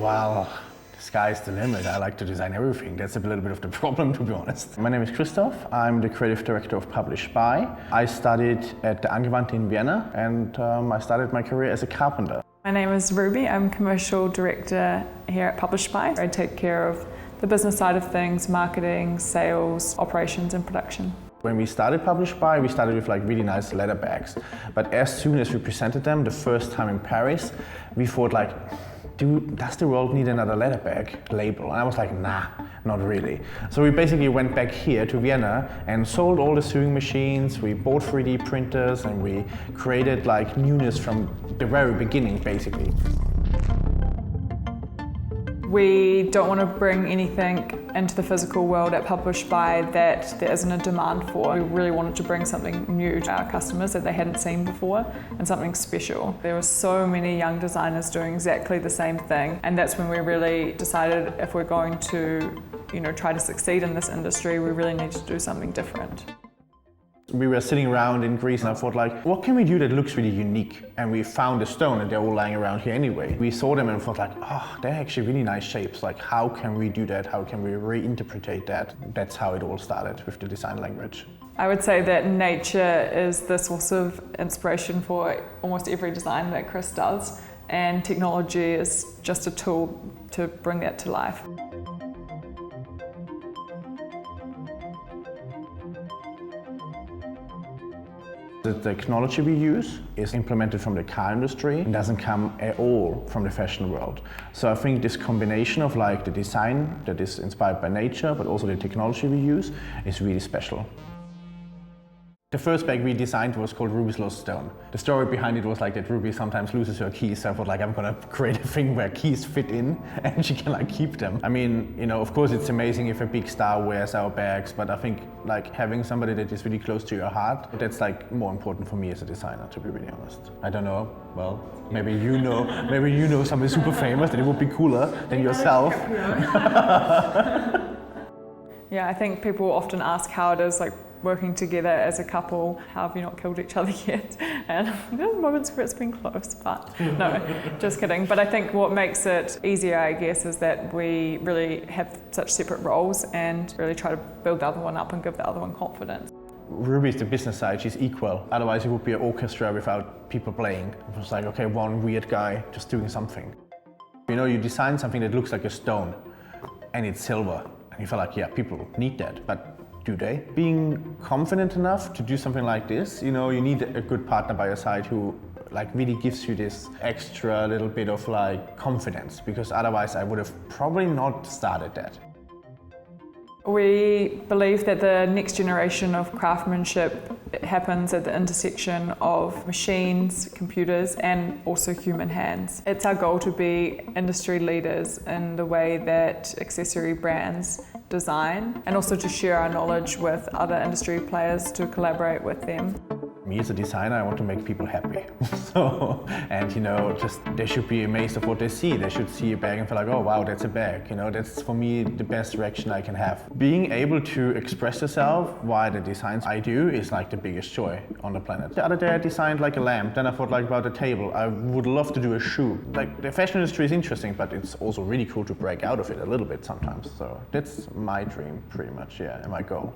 Well, the sky's the limit. I like to design everything. That's a little bit of the problem, to be honest. My name is Christoph. I'm the Creativdirektor of Published By. I studied at the Angewandte in Wiener, and I started my career as a carpenter. My name is Ruby. I'm Commercial Director here at Published By. I take care of the business side of things, marketing, sales, operations and production. When we started Published By, we started with like really nice leather bags. But as soon as we presented them the first time in Paris, we thought like, dude, does the world need another leather bag label? And I was like, nah, not really. So we basically went back here to Vienna and sold all the sewing machines, we bought 3D printers, and we created like newness from the very beginning, basically. We don't want to bring anything into the physical world at Published By that there isn't a demand for. We really wanted to bring something new to our customers that they hadn't seen before, and something special. There were so many young designers doing exactly the same thing, and that's when we really decided if we're going to, try to succeed in this industry, we really need to do something different. We were sitting around in Greece and I thought like, what can we do that looks really unique? And we found a stone and they're all lying around here anyway. We saw them and thought like, oh, they're actually really nice shapes. Like, how can we do that? How can we reinterpret that? That's how it all started with the design language. I would say that nature is the source of inspiration for almost every design that Chris does, and technology is just a tool to bring that to life. The technology we use is implemented from the car industry and doesn't come at all from the fashion world. So I think this combination of like the design that is inspired by nature, but also the technology we use, is really special. The first bag we designed was called Ruby's Lost Stone. The story behind it was like that Ruby sometimes loses her keys, so I thought like I'm gonna create a thing where keys fit in and she can like keep them. I mean, of course it's amazing if a big star wears our bags, but I think like having somebody that is really close to your heart, that's like more important for me as a designer, to be really honest. I don't know, well, maybe you know somebody super famous that it would be cooler than yourself. Yeah, I think people often ask how it is like working together as a couple. How have you not killed each other yet? And there's moments where it's been close, but no, just kidding. But I think what makes it easier, I guess, is that we really have such separate roles and really try to build the other one up and give the other one confidence. Ruby's the business side, she's equal. Otherwise it would be an orchestra without people playing. It was like, okay, one weird guy just doing something. You design something that looks like a stone and it's silver. And you feel like, yeah, people need that, but do they? Being confident enough to do something like this, you need a good partner by your side who like really gives you this extra little bit of like confidence, because otherwise I would have probably not started that. We believe that the next generation of craftsmanship happens at the intersection of machines, computers, and also human hands. It's our goal to be industry leaders in the way that accessory brands design, and also to share our knowledge with other industry players to collaborate with them. Me as a designer, I want to make people happy. Just they should be amazed of what they see. They should see a bag and feel like, oh wow, that's a bag. That's for me the best direction I can have. Being able to express yourself via the designs I do is like the biggest joy on the planet. The other day I designed like a lamp, then I thought like about a table. I would love to do a shoe. Like the fashion industry is interesting, but it's also really cool to break out of it a little bit sometimes. So that's my dream pretty much, yeah, and my goal.